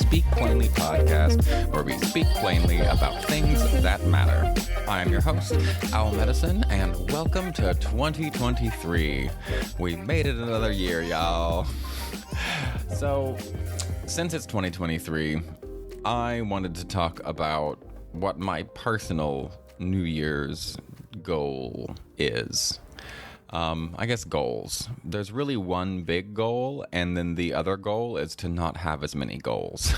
Speak Plainly podcast, where we speak plainly about things that matter. I'm your host, Owl Medicine, and welcome to 2023. We made it another year, y'all. So, since it's 2023, I wanted to talk about what my personal New Year's goal is. I guess goals. There's really one big goal, and then the other goal is to not have as many goals.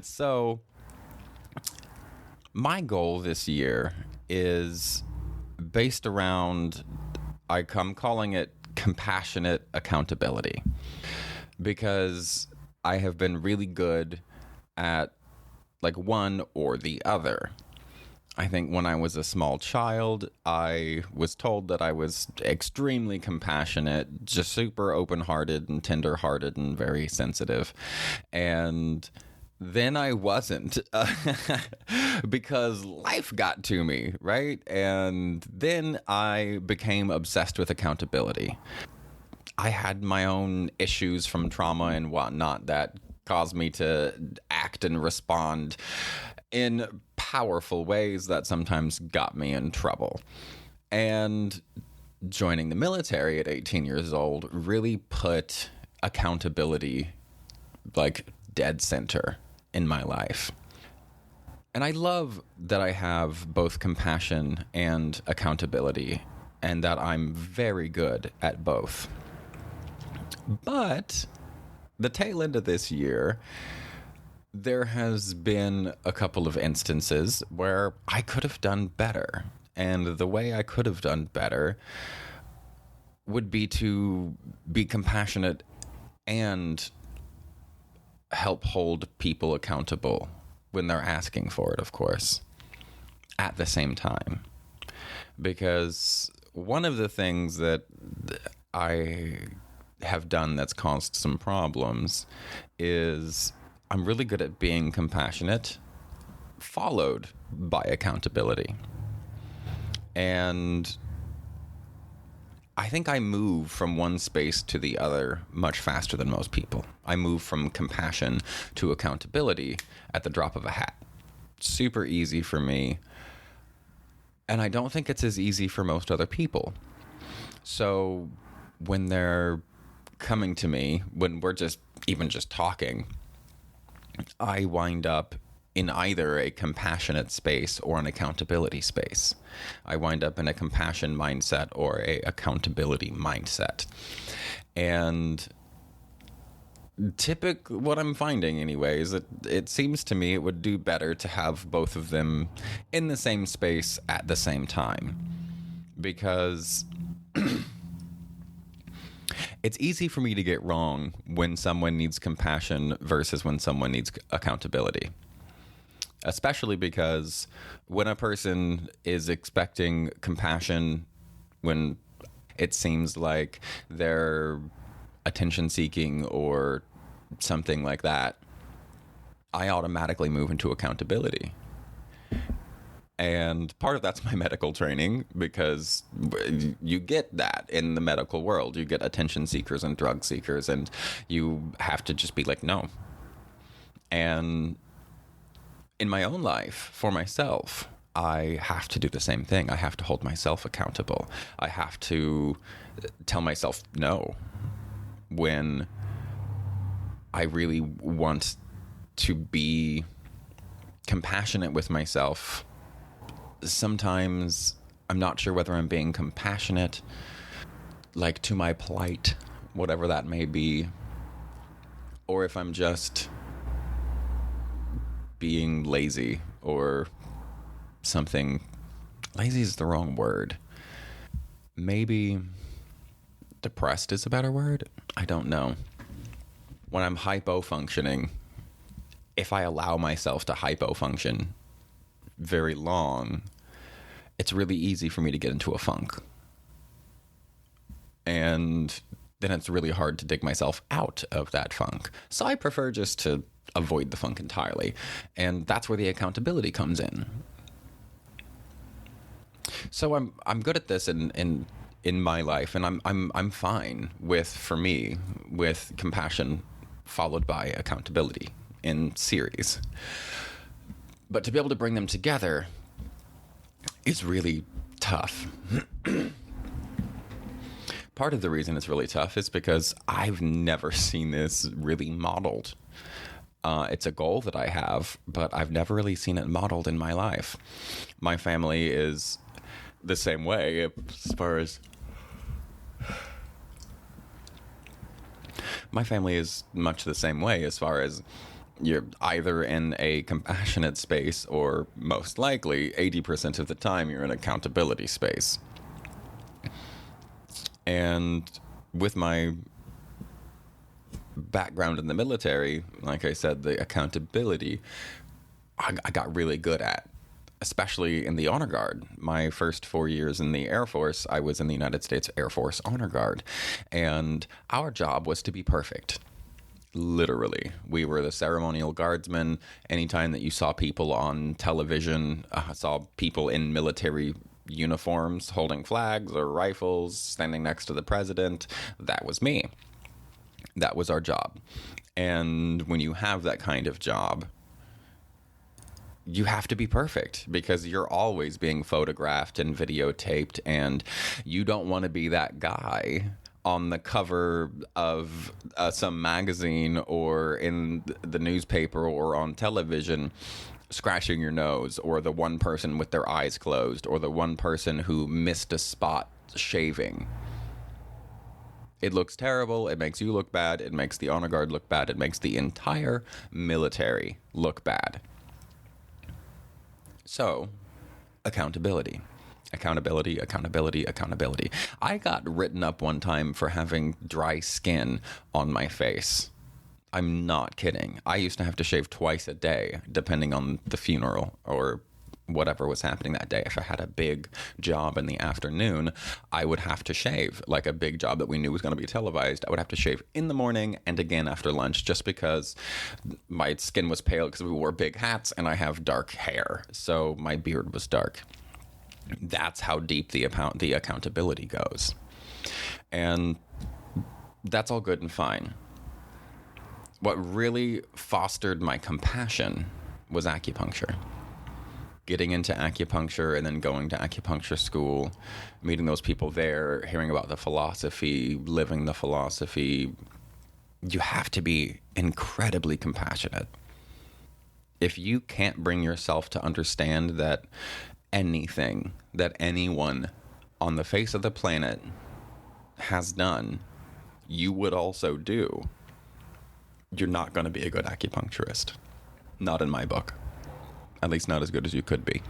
So, my goal this year is based around, I'm calling it compassionate accountability, because I have been really good at like one or the other. I think when I was a small child, I was told that I was extremely compassionate, just super open-hearted and tender-hearted and very sensitive. And then I wasn't because life got to me, right? And then I became obsessed with accountability. I had my own issues from trauma and whatnot that caused me to act and respond in powerful ways that sometimes got me in trouble. And joining the military at 18 years old really put accountability like dead center in my life. And I love that I have both compassion and accountability, and that I'm very good at both. But the tail end of this year, there has been a couple of instances where I could have done better. And the way I could have done better would be to be compassionate and help hold people accountable when they're asking for it, of course, at the same time. Because one of the things that I have done that's caused some problems is I'm really good at being compassionate, followed by accountability. And I think I move from one space to the other much faster than most people. I move from compassion to accountability at the drop of a hat. Super easy for me. And I don't think it's as easy for most other people. So when they're coming to me, when we're just talking, I wind up in either a compassionate space or an accountability space. I wind up in a compassion mindset or a accountability mindset. And what I'm finding anyways, it seems to me it would do better to have both of them in the same space at the same time. Because it's easy for me to get wrong when someone needs compassion versus when someone needs accountability. Especially because when a person is expecting compassion, when it seems like they're attention seeking or something like that, I automatically move into accountability. And part of that's my medical training, because you get that in the medical world. You get attention seekers and drug seekers, and you have to just be like, no. And in my own life, for myself, I have to do the same thing. I have to hold myself accountable. I have to tell myself no when I really want to be compassionate with myself. Sometimes I'm not sure whether I'm being compassionate, like to my plight, whatever that may be, or if I'm just being lazy or something. Lazy is the wrong word. Maybe depressed is a better word. I don't know. When I'm hypo-functioning, if I allow myself to hypo-function very long, it's really easy for me to get into a funk. And then it's really hard to dig myself out of that funk. So I prefer just to avoid the funk entirely. And that's where the accountability comes in. So I'm good at this in my life, and I'm fine with, for me, with compassion followed by accountability in series. But to be able to bring them together is really tough. Part of the reason it's really tough is because I've never seen this really modeled. It's a goal that I have, but I've never really seen it modeled in my life. My family is the same way as far as... My family is much the same way as far as you're either in a compassionate space or most likely 80% of the time you're in accountability space. And with my background in the military, like I said, the accountability I got really good at, especially in the Honor Guard. My first 4 years in the Air Force, I was in the United States Air Force Honor Guard, and our job was to be perfect. Literally, we were the ceremonial guardsmen. Anytime that you saw people on television, saw people in military uniforms holding flags or rifles, standing next to the president, that was me. That was our job. And when you have that kind of job, you have to be perfect because you're always being photographed and videotaped, and you don't want to be that guy on the cover of some magazine or in the newspaper or on television scratching your nose, or the one person with their eyes closed, or the one person who missed a spot shaving. It looks terrible. It makes you look bad. It makes the Honor Guard look bad. It makes the entire military look bad. So, accountability. Accountability, accountability, accountability. I got written up one time for having dry skin on my face. I'm not kidding. I used to have to shave twice a day, depending on the funeral or whatever was happening that day. If I had a big job in the afternoon, I would have to shave, like a big job that we knew was going to be televised. I would have to shave in the morning and again after lunch, just because my skin was pale because we wore big hats and I have dark hair. So my beard was dark. That's how deep the accountability goes. And that's all good and fine. What really fostered my compassion was acupuncture. Getting into acupuncture and then going to acupuncture school, meeting those people there, hearing about the philosophy, living the philosophy. You have to be incredibly compassionate. If you can't bring yourself to understand that anything that anyone on the face of the planet has done, you would also do, you're not going to be a good acupuncturist. Not in my book. At least not as good as you could be.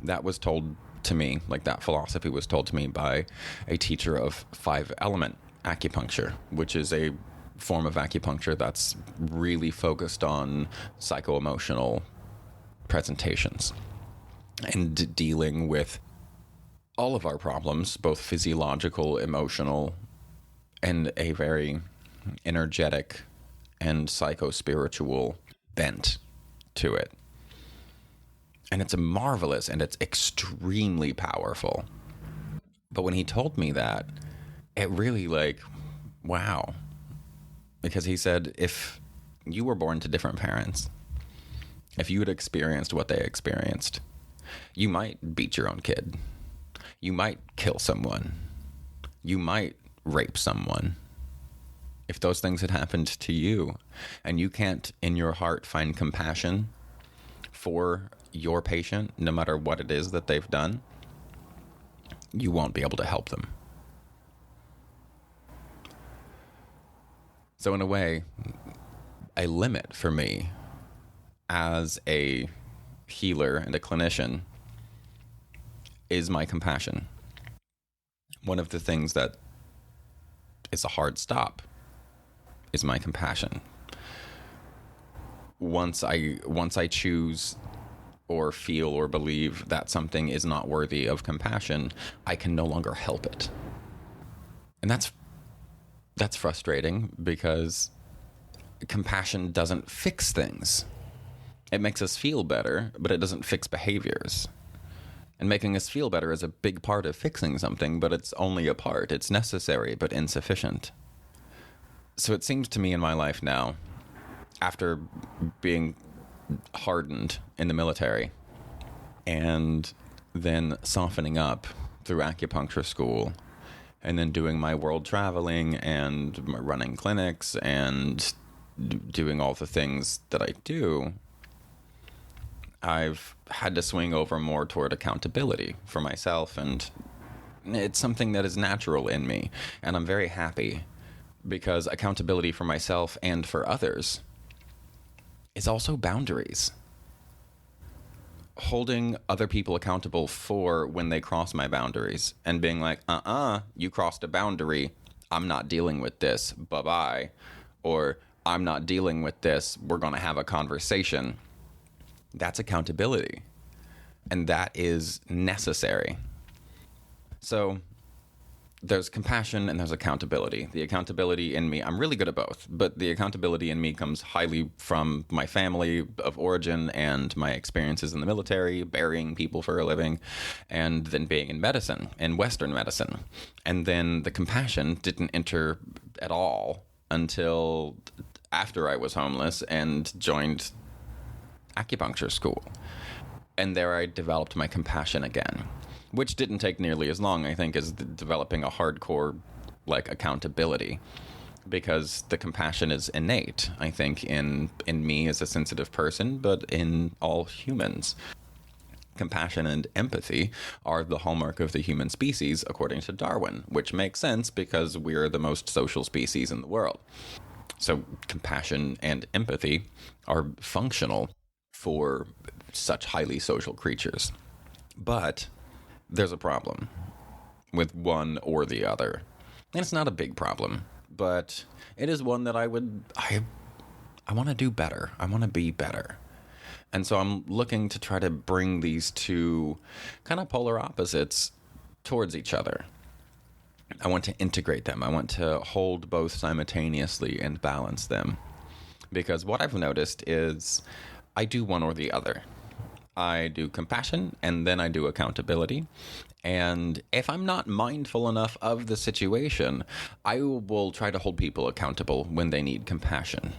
That was told to me, like that philosophy was told to me by a teacher of 5-element acupuncture, which is a form of acupuncture that's really focused on psycho-emotional presentations and dealing with all of our problems, both physiological, emotional, and a very energetic and psycho-spiritual bent to it. And it's marvelous and it's extremely powerful. But when he told me that, it really wow. Because he said, if you were born to different parents, if you had experienced what they experienced, you might beat your own kid. You might kill someone. You might rape someone. If those things had happened to you, and you can't in your heart find compassion for your patient, no matter what it is that they've done, you won't be able to help them. So in a way, a limit for me as a healer and a clinician is my compassion. One of the things that is a hard stop is my compassion. Once I choose or feel or believe that something is not worthy of compassion, I can no longer help it. And that's frustrating because compassion doesn't fix things. It makes us feel better, but it doesn't fix behaviors. And making us feel better is a big part of fixing something, but it's only a part. It's necessary, but insufficient. So it seems to me in my life now, after being hardened in the military and then softening up through acupuncture school and then doing my world traveling and running clinics and doing all the things that I do, I've had to swing over more toward accountability for myself, and it's something that is natural in me, and I'm very happy, because accountability for myself and for others is also boundaries. Holding other people accountable for when they cross my boundaries and being like, you crossed a boundary, I'm not dealing with this, bye-bye. Or, I'm not dealing with this, we're going to have a conversation. That's accountability. And that is necessary. So there's compassion and there's accountability. The accountability in me, I'm really good at both, but the accountability in me comes highly from my family of origin and my experiences in the military, burying people for a living, and then being in medicine, in Western medicine. And then the compassion didn't enter at all until after I was homeless and joined acupuncture school. And there I developed my compassion again, which didn't take nearly as long, I think, as developing a hardcore, accountability, because the compassion is innate, I think, in me as a sensitive person, but in all humans. Compassion and empathy are the hallmark of the human species, according to Darwin, which makes sense because we're the most social species in the world. So compassion and empathy are functional for such highly social creatures. But there's a problem with one or the other. And it's not a big problem, but it is one that I want to do better. I want to be better. And so I'm looking to try to bring these two kind of polar opposites towards each other. I want to integrate them. I want to hold both simultaneously and balance them. Because what I've noticed is I do one or the other. I do compassion and then I do accountability. And if I'm not mindful enough of the situation, I will try to hold people accountable when they need compassion.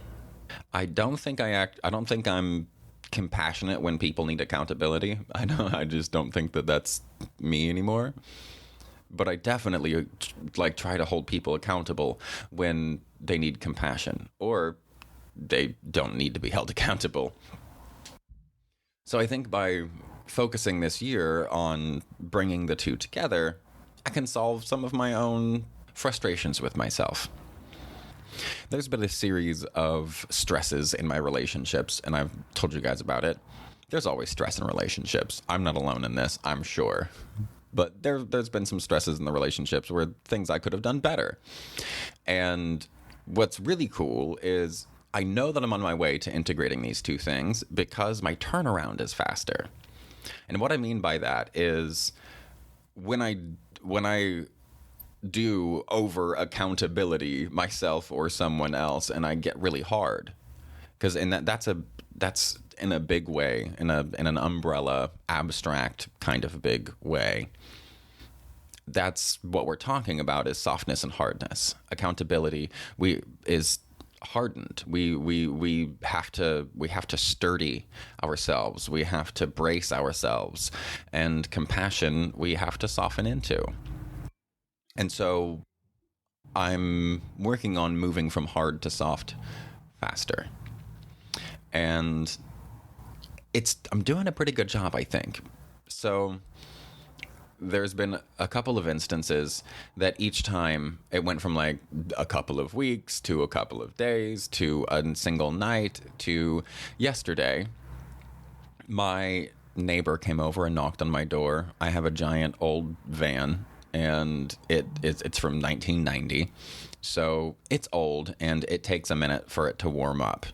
I don't think I'm compassionate when people need accountability. I just don't think that that's me anymore. But I definitely try to hold people accountable when they need compassion or they don't need to be held accountable. So I think by focusing this year on bringing the two together, I can solve some of my own frustrations with myself. There's been a series of stresses in my relationships, and I've told you guys about it. There's always stress in relationships. I'm not alone in this, I'm sure. But there's been some stresses in the relationships where things I could have done better. And what's really cool is I know that I'm on my way to integrating these two things because my turnaround is faster. And what I mean by that is when I do over accountability myself or someone else and I get really hard, because that's in a big way, in an umbrella, abstract kind of big way. That's what we're talking about is softness and hardness. Accountability is hardened. We have to sturdy ourselves. We have to brace ourselves. And compassion we have to soften into. And so I'm working on moving from hard to soft faster. And I'm doing a pretty good job, I think. So there's been a couple of instances that each time it went from a couple of weeks to a couple of days to a single night to yesterday. My neighbor came over and knocked on my door. I have a giant old van, and it's from 1990. So it's old, and it takes a minute for it to warm up.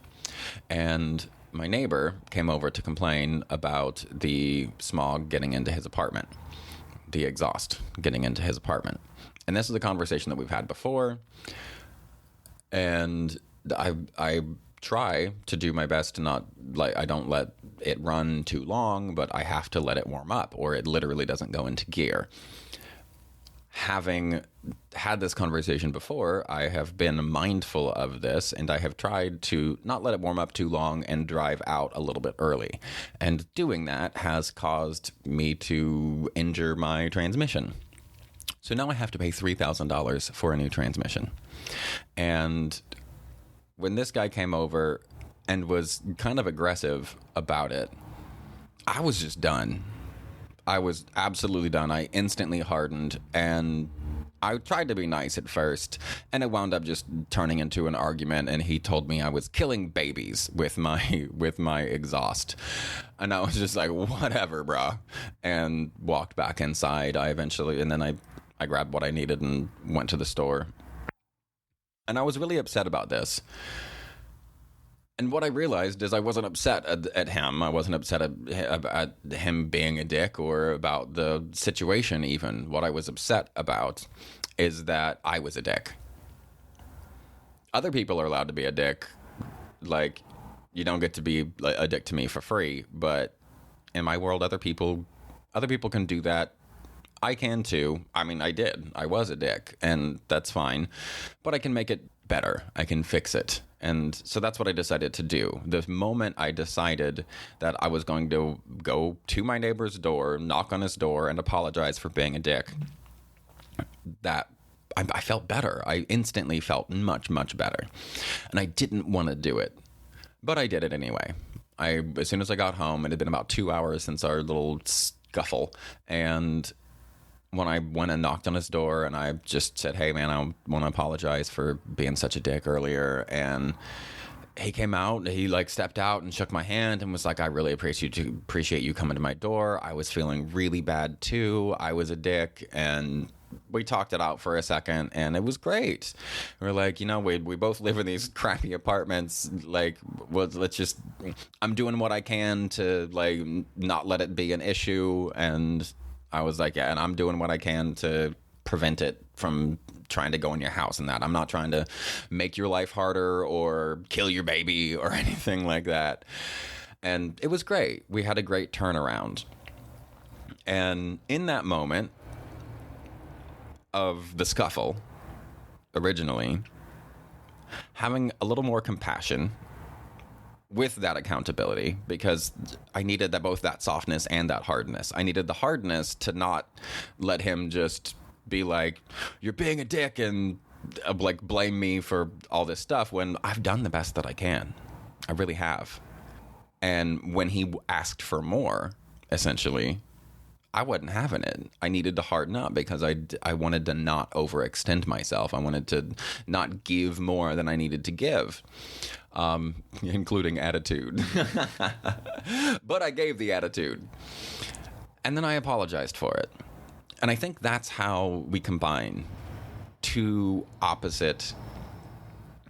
And my neighbor came over to complain about the smog getting into his apartment, the exhaust getting into his apartment. And this is a conversation that we've had before. And I try to do my best to not, I don't let it run too long, but I have to let it warm up or it literally doesn't go into gear. having had this conversation before, I have been mindful of this, and I have tried to not let it warm up too long and drive out a little bit early. And doing that has caused me to injure my transmission. So now I have to pay $3,000 for a new transmission. And when this guy came over and was kind of aggressive about it, I was just done. I was absolutely done. I instantly hardened, and I tried to be nice at first, and it wound up just turning into an argument, and he told me I was killing babies with my exhaust. And I was just like, whatever, bro, and walked back inside. And then I grabbed what I needed and went to the store. And I was really upset about this. And what I realized is I wasn't upset at him. I wasn't upset at him being a dick or about the situation even. What I was upset about is that I was a dick. Other people are allowed to be a dick. Like, you don't get to be a dick to me for free. But in my world, other people can do that. I can too. I mean, I did. I was a dick, and that's fine. But I can make it better. I can fix it. And so that's what I decided to do. The moment I decided that I was going to go to my neighbor's door, knock on his door, and apologize for being a dick, that I felt better. I instantly felt much, much better. And I didn't want to do it, but I did it anyway. As soon as I got home, it had been about 2 hours since our little scuffle, and when I went and knocked on his door and I just said, hey, man, I want to apologize for being such a dick earlier. And he came out, he stepped out and shook my hand and was like, I really appreciate you coming to my door. I was feeling really bad too. I was a dick. And we talked it out for a second, and it was great. We're like, we both live in these crappy apartments. I'm doing what I can to not let it be an issue. And I was like, yeah, and I'm doing what I can to prevent it from trying to go in your house and that. I'm not trying to make your life harder or kill your baby or anything like that. And it was great. We had a great turnaround. And in that moment of the scuffle, originally, having a little more compassion with that accountability, because I needed both that softness and that hardness. I needed the hardness to not let him just be like, you're being a dick, and blame me for all this stuff when I've done the best that I can. I really have. And when he asked for more, essentially, I wasn't having it. I needed to harden up because I wanted to not overextend myself. I wanted to not give more than I needed to give. Including attitude. But I gave the attitude. And then I apologized for it. And I think that's how we combine two opposite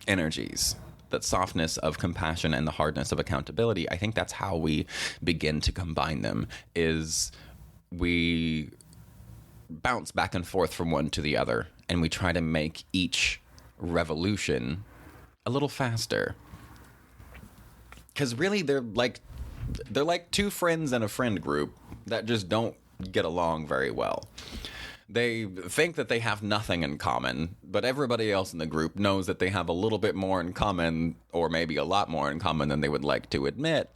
energies. That softness of compassion and the hardness of accountability. I think that's how we begin to combine them, is we bounce back and forth from one to the other, and we try to make each revolution a little faster. Because really, they're like two friends in a friend group that just don't get along very well. They think that they have nothing in common, but everybody else in the group knows that they have a little bit more in common, or maybe a lot more in common than they would like to admit.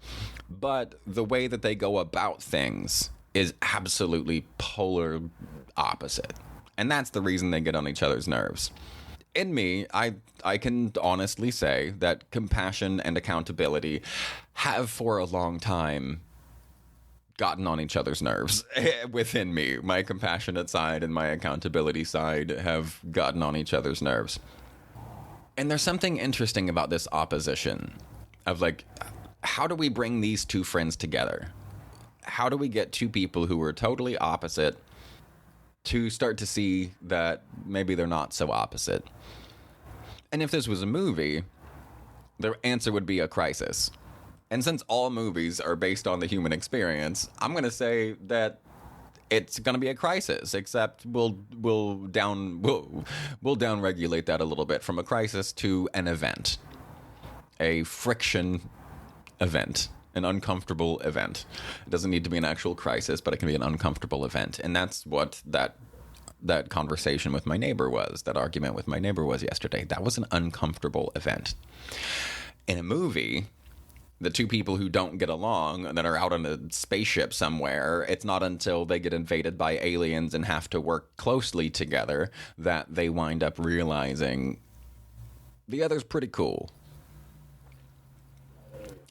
But the way that they go about things is absolutely polar opposite. And that's the reason they get on each other's nerves. In me, I can honestly say that compassion and accountability have for a long time gotten on each other's nerves within me. My compassionate side and my accountability side have gotten on each other's nerves. And there's something interesting about this opposition of how do we bring these two friends together? How do we get two people who are totally opposite to start to see that maybe they're not so opposite? And if this was a movie, the answer would be a crisis. And since all movies are based on the human experience, I'm going to say that it's going to be a crisis, except we'll down-regulate that a little bit from a crisis to an event, a friction event, an uncomfortable event. It doesn't need to be an actual crisis, but it can be an uncomfortable event. And that's what that that conversation with my neighbor was, that argument with my neighbor was yesterday. That was an uncomfortable event. In a movie, the two people who don't get along and that are out on a spaceship somewhere, it's not until they get invaded by aliens and have to work closely together that they wind up realizing the other's pretty cool.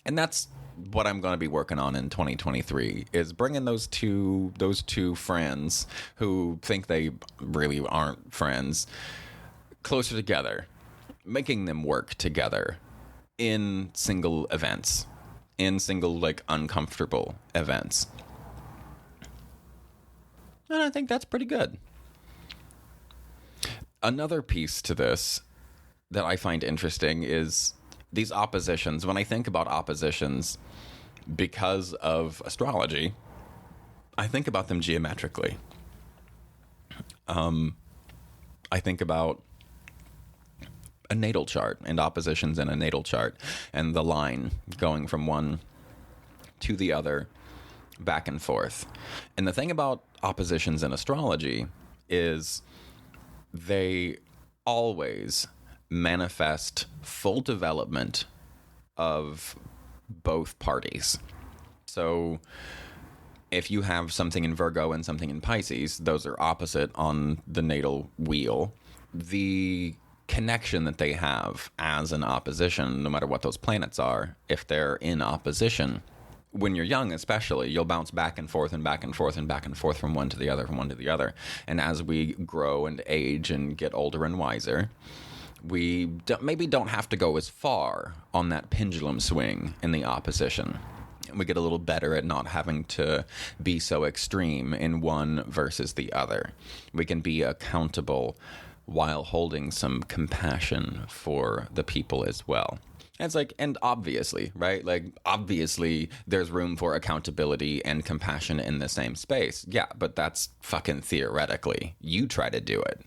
And that's what I'm going to be working on in 2023, is bringing those two friends who think they really aren't friends closer together, making them work together in single events, in single, like, uncomfortable events. And I think that's pretty good. Another piece to this that I find interesting is these oppositions. When I think about oppositions, because of astrology, I think about them geometrically. I think about a natal chart and oppositions in a natal chart and the line going from one to the other, back and forth. And the thing about oppositions in astrology is they always manifest full development of both parties. So if you have something in Virgo and something in Pisces, those are opposite on the natal wheel. The connection that they have as an opposition, no matter what those planets are, if they're in opposition, when you're young especially, you'll bounce back and forth and back and forth and back and forth from one to the other, from one to the other. And as we grow and age and get older and wiser, we maybe don't have to go as far on that pendulum swing in the opposition. We get a little better at not having to be so extreme in one versus the other. We can be accountable while holding some compassion for the people as well. And it's like, and obviously, right? Like, obviously, there's room for accountability and compassion in the same space. Yeah, but that's fucking theoretically. You try to do it.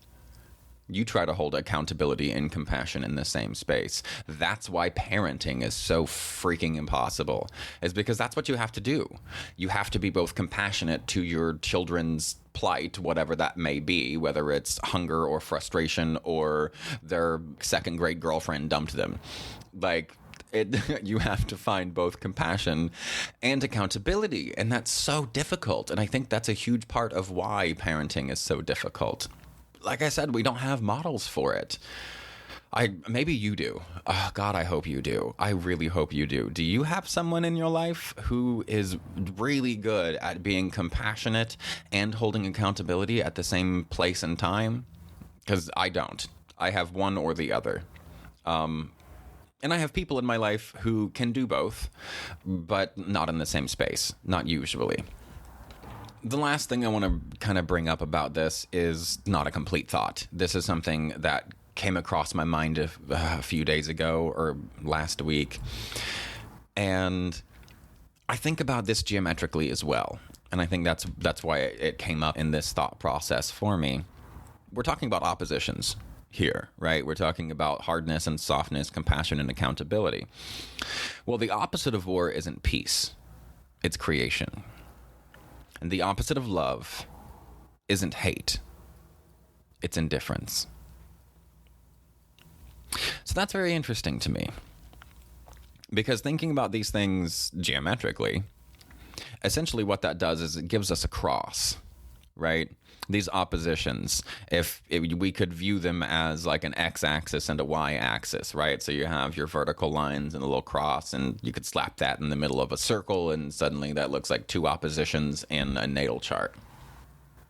You try to hold accountability and compassion in the same space. That's why parenting is so freaking impossible, is because that's what you have to do. You have to be both compassionate to your children's plight, whatever that may be, whether it's hunger or frustration or their second grade girlfriend dumped them. Like, you have to find both compassion and accountability, and that's so difficult. And I think that's a huge part of why parenting is so difficult. Like I said, we don't have models for it. Maybe you do. Oh, God, I hope you do. I really hope you do. Do you have someone in your life who is really good at being compassionate and holding accountability at the same place and time? Because I don't. I have one or the other. And I have people in my life who can do both, but not in the same space. Not usually. The last thing I want to kind of bring up about this is not a complete thought. This is something that came across my mind a few days ago or last week. And I think about this geometrically as well. And I think that's why it came up in this thought process for me. We're talking about oppositions here, right? We're talking about hardness and softness, compassion and accountability. Well, the opposite of war isn't peace. It's creation. And the opposite of love isn't hate. It's indifference. So that's very interesting to me. Because thinking about these things geometrically, essentially what that does is it gives us a cross, right? These oppositions, if we could view them as like an x-axis and a y-axis, right? So you have your vertical lines and a little cross, and you could slap that in the middle of a circle, and suddenly that looks like two oppositions in a natal chart.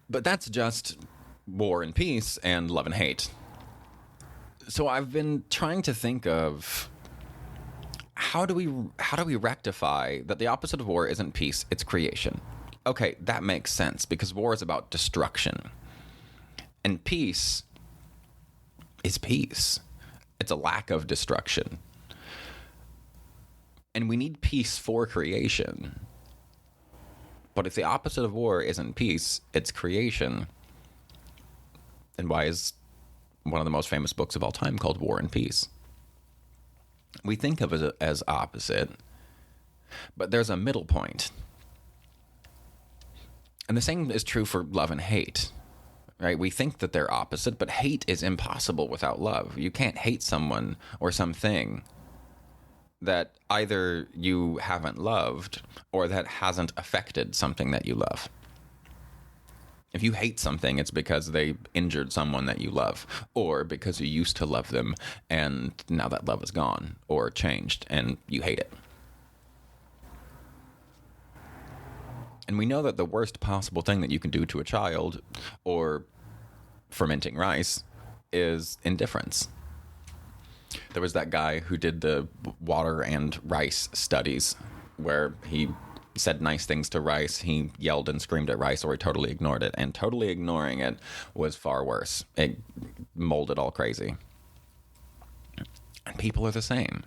But that's just war and peace and love and hate. So I've been trying to think of how do we rectify that the opposite of war isn't peace, it's creation. Okay, that makes sense, because war is about destruction. And peace is peace. It's a lack of destruction. And we need peace for creation. But if the opposite of war isn't peace, it's creation, then why is one of the most famous books of all time called War and Peace? We think of it as opposite, but there's a middle point. And the same is true for love and hate, right? We think that they're opposite, but hate is impossible without love. You can't hate someone or something that either you haven't loved or that hasn't affected something that you love. If you hate something, it's because they injured someone that you love, or because you used to love them and now that love is gone or changed and you hate it. And we know that the worst possible thing that you can do to a child or fermenting rice is indifference. There was that guy who did the water and rice studies where he said nice things to rice, he yelled and screamed at rice, or he totally ignored it. And totally ignoring it was far worse. It molded all crazy. And people are the same.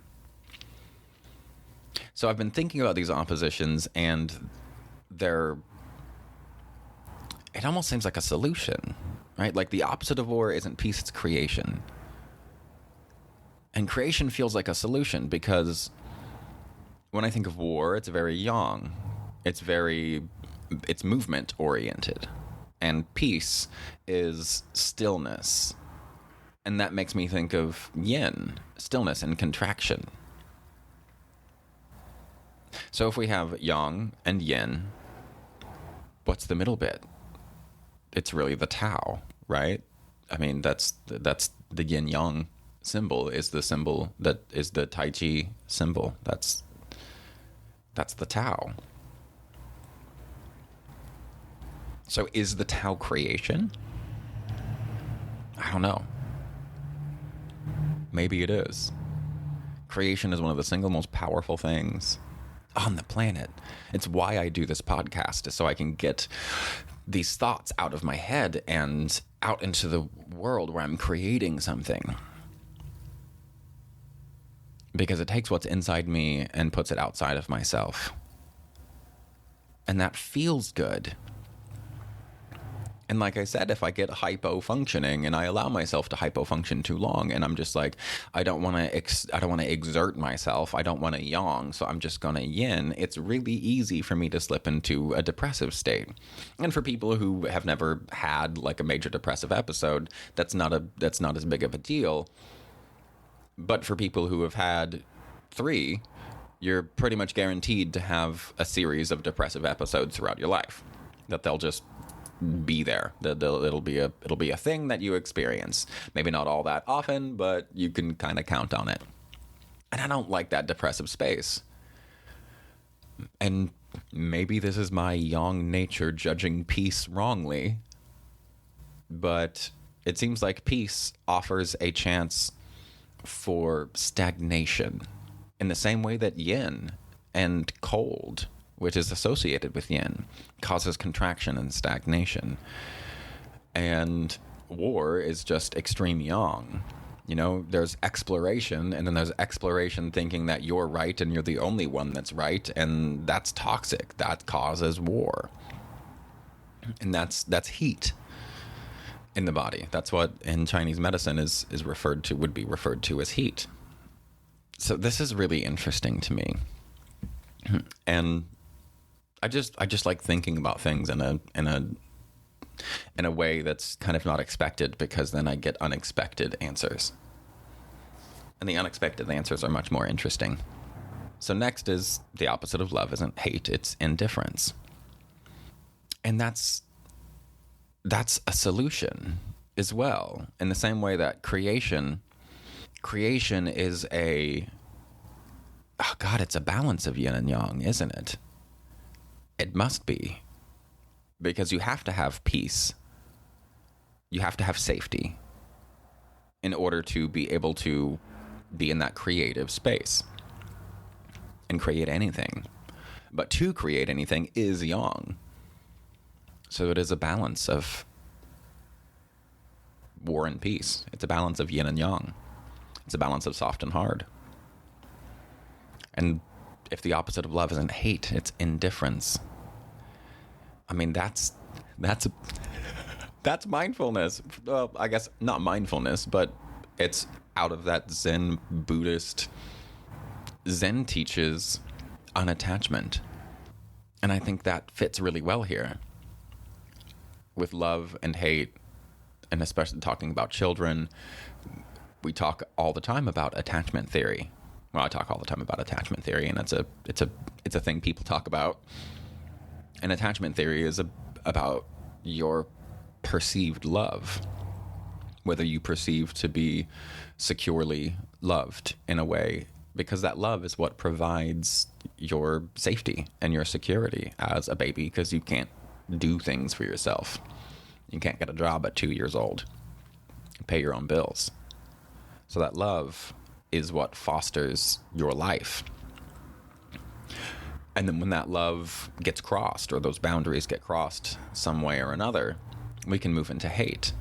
So I've been thinking about these oppositions, and it almost seems like a solution, right? Like the opposite of war isn't peace, it's creation. And creation feels like a solution because when I think of war, it's very yang. It's movement oriented. And peace is stillness. And that makes me think of yin, stillness and contraction. So if we have yang and yin, what's the middle bit? It's really the Tao, right? I mean, that's the yin yang symbol is the symbol that is the Tai Chi symbol. That's the Tao. So is the Tao creation? I don't know. Maybe it is. Creation is one of the single most powerful things on the planet. It's why I do this podcast, is so I can get these thoughts out of my head and out into the world where I'm creating something. Because it takes what's inside me and puts it outside of myself. And that feels good. And like I said, if I get hypo-functioning and I allow myself to hypo-function too long, and I'm just like, I don't want to exert myself, I don't want to yang, so I'm just going to yin, it's really easy for me to slip into a depressive state. And for people who have never had like a major depressive episode, that's not as big of a deal. But for people who have had 3, you're pretty much guaranteed to have a series of depressive episodes throughout your life. That they'll just be there. It'll be a thing that you experience. Maybe not all that often, but you can kind of count on it. And I don't like that depressive space. And maybe this is my yang nature judging peace wrongly, but it seems like peace offers a chance for stagnation in the same way that yin and cold, which is associated with yin, causes contraction and stagnation. And war is just extreme yang. You know, there's exploration, and then there's exploration thinking that you're right and you're the only one that's right, and that's toxic. That causes war. And that's heat in the body. That's what in Chinese medicine would be referred to as heat. So this is really interesting to me. And I just like thinking about things in a way that's kind of not expected, because then I get unexpected answers. And the unexpected answers are much more interesting. So next is the opposite of love isn't hate, it's indifference. And that's a solution as well. In the same way that creation is it's a balance of yin and yang, isn't it? It must be. Because you have to have peace. You have to have safety in order to be able to be in that creative space and create anything. But to create anything is yang. So it is a balance of war and peace. It's a balance of yin and yang. It's a balance of soft and hard. And if the opposite of love isn't hate, it's indifference. I mean, that's mindfulness. Well, I guess not mindfulness, but it's out of that Zen Buddhist. Zen teaches unattachment. And I think that fits really well here. With love and hate, and especially talking about children, we talk all the time about attachment theory. Well, I talk all the time about attachment theory, and it's a thing people talk about. And attachment theory is about your perceived love, whether you perceive to be securely loved in a way, because that love is what provides your safety and your security as a baby, because you can't do things for yourself. You can't get a job at 2 years old, pay your own bills. So that love is what fosters your life. And then when that love gets crossed, or those boundaries get crossed some way or another, we can move into hate.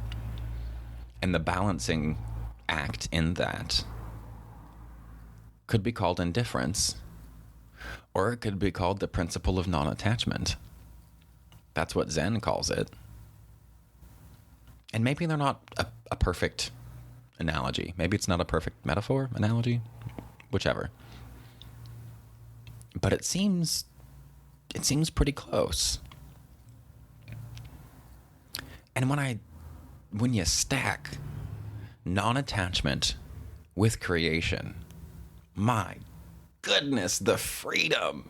And the balancing act in that could be called indifference, or it could be called the principle of non-attachment. That's what Zen calls it. And maybe they're not a perfect analogy. Maybe it's not a perfect metaphor, analogy, whichever. But it seems pretty close. And when you stack non-attachment with creation, my goodness, the freedom.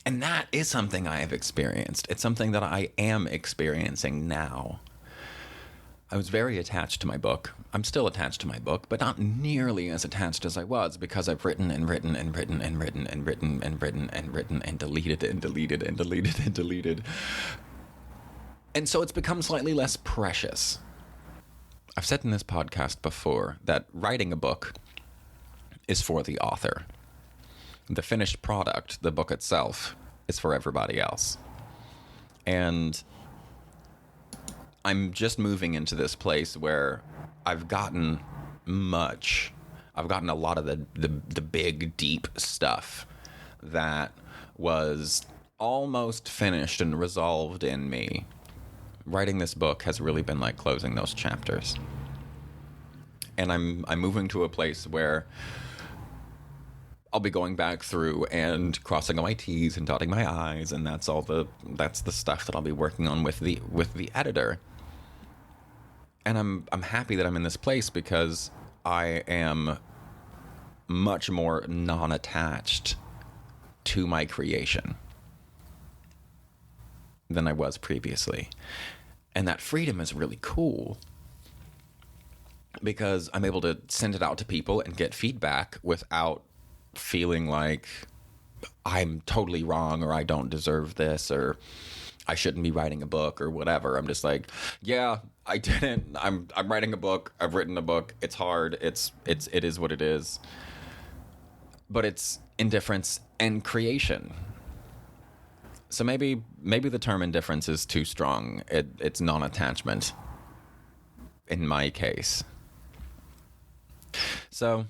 And that is something I have experienced. It's something that I am experiencing now. I was very attached to my book. I'm still attached to my book, but not nearly as attached as I was, because I've written and written and written and written and written and written and written and deleted and deleted and deleted and deleted. And so it's become slightly less precious. I've said in this podcast before that writing a book is for the author. The finished product, the book itself, is for everybody else. And I'm just moving into this place where I've gotten a lot of the big, deep stuff that was almost finished and resolved in me. Writing this book has really been like closing those chapters. And I'm moving to a place where I'll be going back through and crossing all my T's and dotting my I's, and that's the stuff that I'll be working on with the editor. And I'm happy that I'm in this place, because I am much more non-attached to my creation than I was previously. And that freedom is really cool, because I'm able to send it out to people and get feedback without feeling like I'm totally wrong, or I don't deserve this, or I shouldn't be writing a book, or whatever. I'm just like, yeah, I didn't. I'm writing a book. I've written a book. It's hard. It is what it is. But it's indifference and creation. So maybe the term indifference is too strong. It's non-attachment in my case. So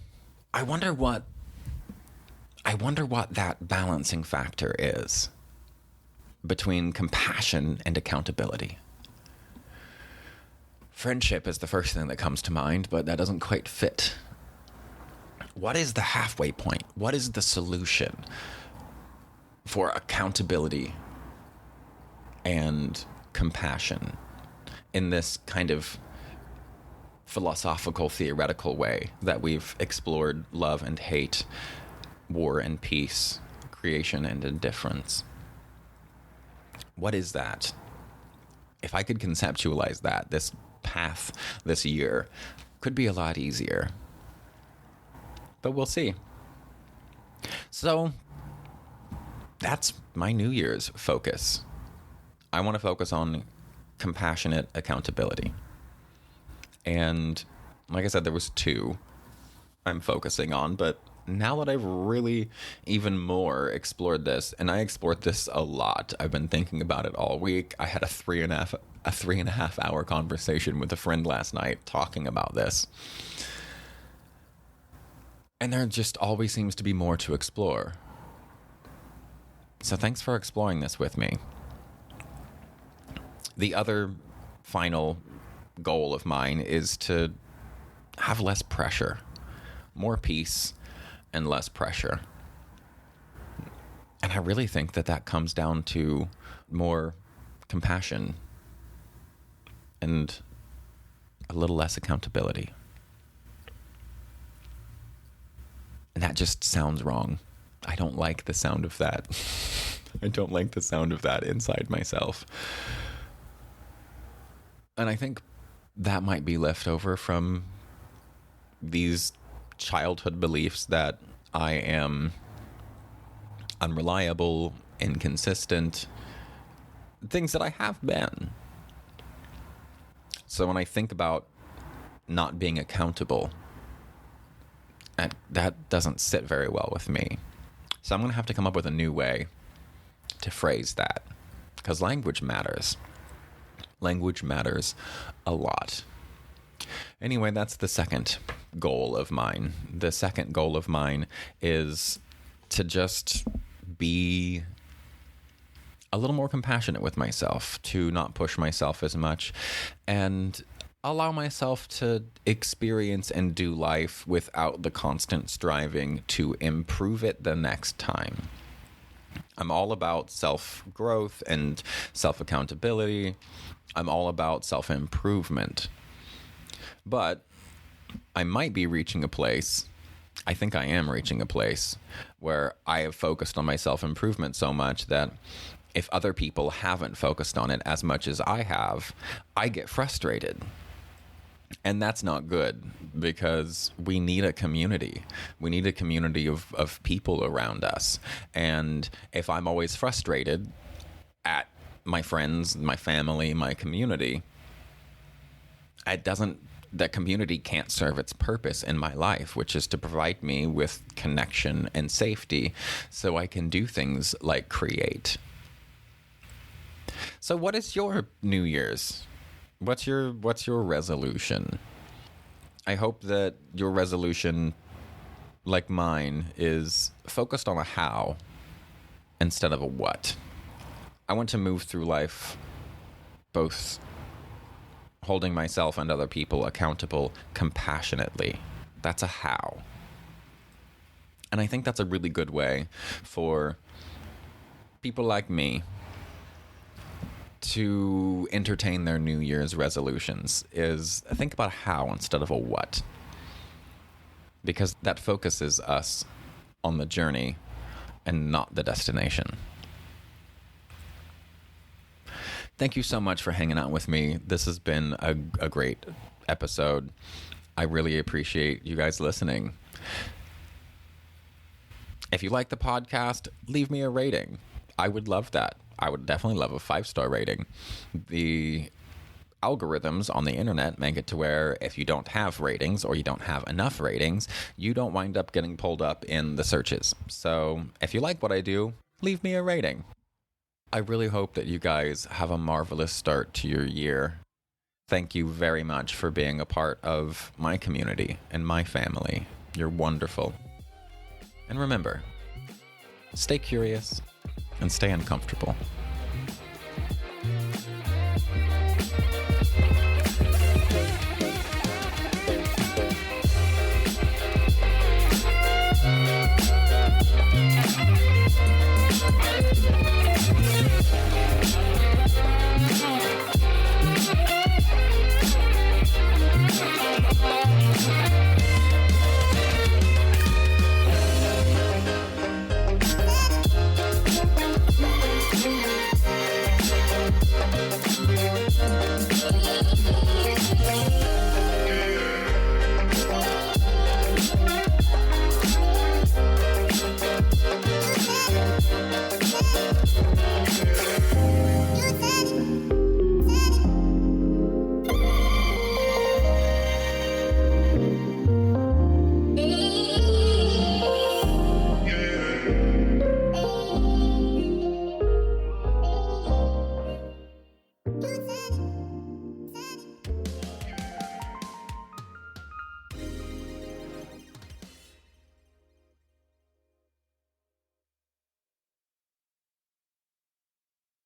I wonder what that balancing factor is between compassion and accountability. Friendship is the first thing that comes to mind, but that doesn't quite fit. What is the halfway point? What is the solution for accountability and compassion in this kind of philosophical, theoretical way that we've explored love and hate, war and peace, creation and indifference? What is that? If I could conceptualize that, this path this year could be a lot easier. But we'll see. So that's my New Year's focus. I want to focus on compassionate accountability. And like I said, there was 2 I'm focusing on, but now that I've really even more explored this, and I explored this a lot, I've been thinking about it all week. I had a 3.5 hour conversation with a friend last night talking about this. And there just always seems to be more to explore. So thanks for exploring this with me. The other final goal of mine is to have less pressure, more peace and less pressure. And I really think that comes down to more compassion and a little less accountability. And that just sounds wrong. I don't like the sound of that. I don't like the sound of that inside myself. And I think that might be left over from these childhood beliefs that I am unreliable, inconsistent, things that I have been. So when I think about not being accountable, that doesn't sit very well with me. So I'm going to have to come up with a new way to phrase that, because language matters. Language matters a lot. Anyway, that's the second goal of mine. The second goal of mine is to just be a little more compassionate with myself, to not push myself as much, and allow myself to experience and do life without the constant striving to improve it the next time. I'm all about self-growth and self-accountability. I'm all about self-improvement. But I might be reaching a place, I think I am reaching a place, where I have focused on my self-improvement so much that if other people haven't focused on it as much as I have, I get frustrated. And that's not good, because we need a community. We need a community of people around us. And if I'm always frustrated at my friends, my family, my community, that community can't serve its purpose in my life, which is to provide me with connection and safety so I can do things like create. So what is your New Year's? What's your resolution? I hope that your resolution, like mine, is focused on a how instead of a what. I want to move through life both holding myself and other people accountable compassionately. That's a how. And I think that's a really good way for people like me to entertain their New Year's resolutions, is think about how instead of a what. Because that focuses us on the journey and not the destination. Thank you so much for hanging out with me. This has been a great episode. I really appreciate you guys listening. If you like the podcast, leave me a rating. I would love that. I would definitely love a 5-star rating. The algorithms on the internet make it to where if you don't have ratings or you don't have enough ratings, you don't wind up getting pulled up in the searches. So if you like what I do, leave me a rating. I really hope that you guys have a marvelous start to your year. Thank you very much for being a part of my community and my family. You're wonderful. And remember, stay curious and stay uncomfortable.